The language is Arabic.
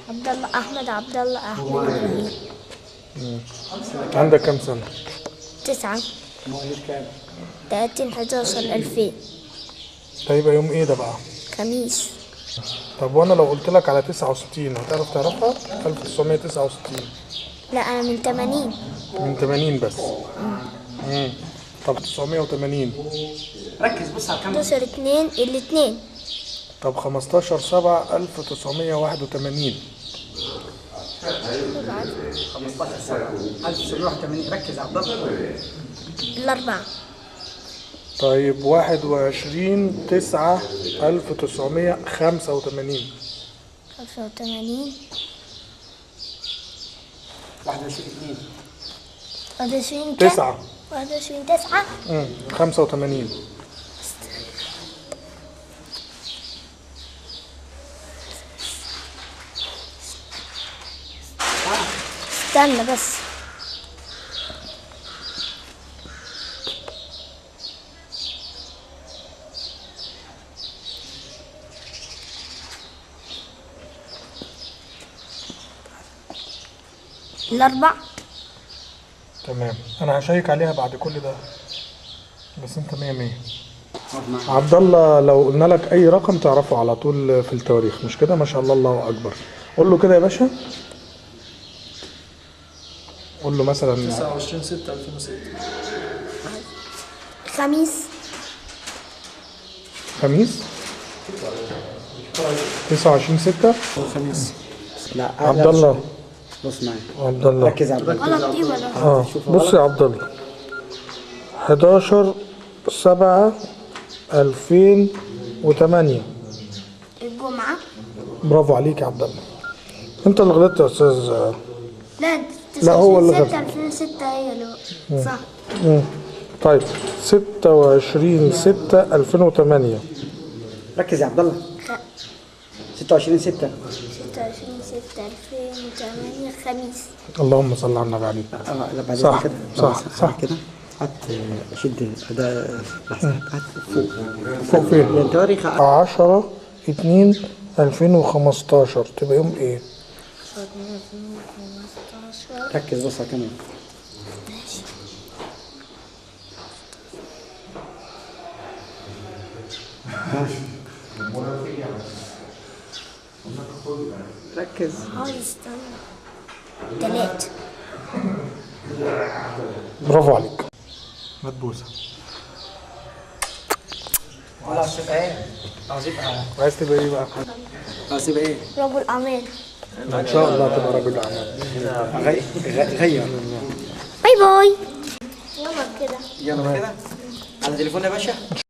عبد الله أحمد إبراهيم. عندك كام سنة؟ 9. مواليد كام؟ 30/11/2000. ده يبقى يوم ايه ده بقى؟ خميس. طب وانا لو قلت لك على 69 هتعرف تعرفها؟ 1969. لا أنا من 80. من 80 بس. طب 980. ركز بص على الكاميرا. 11/2 الاتنين. طب 15/7/1981. 15/7/1981. ركز يا عبد الله. 4. طيب 21/9/1985. 85. 21/2. 21 9. 21/9. 85. استنى بس. الأربع. تمام، انا هشيك عليها بعد كل ده، بس انت 100 100. عبد الله لو قلنا لك اي رقم تعرفه على طول في التواريخ، مش كده؟ ما شاء الله، الله اكبر. قول له كده يا باشا. قول له مثلا 29/6/2006. خميس. خميس 29/6. الخميس. لا عبد الله، بص معايا. عبد الله ركز يا عبد الله. غلط دي ولا؟ بص يا عبد الله، 11/7/2008. الجمعة. برافو عليك يا عبد الله، انت اللي غلطت يا استاذ. لا لا، هو اللي غلط. 2006 هي اللي صح. طيب 26/6/2008. ركز يا عبد الله. 26/6. 26/6/2008 خميس. اللهم صل على النبي عليه. لا بعدين صح، كده. صح، صح. كده هات شد ده. هات فوق. فوق فين؟ يعني تواريخ 10/2/2015 تبقى يوم ايه؟ 2015. ركز بص على الكاميرا. ركز. استنى. 3. برافو عليك. مدبوسة. خلاص تبقى ايه؟ عاوز يبقى عايز تبقى ايه بقى؟ عاوز يبقى ايه؟ رجل أعمال. ان شاء الله تبقى رجل اعمال. غير. باي باي. يلا كده. يلا كده على تليفون يا باشا.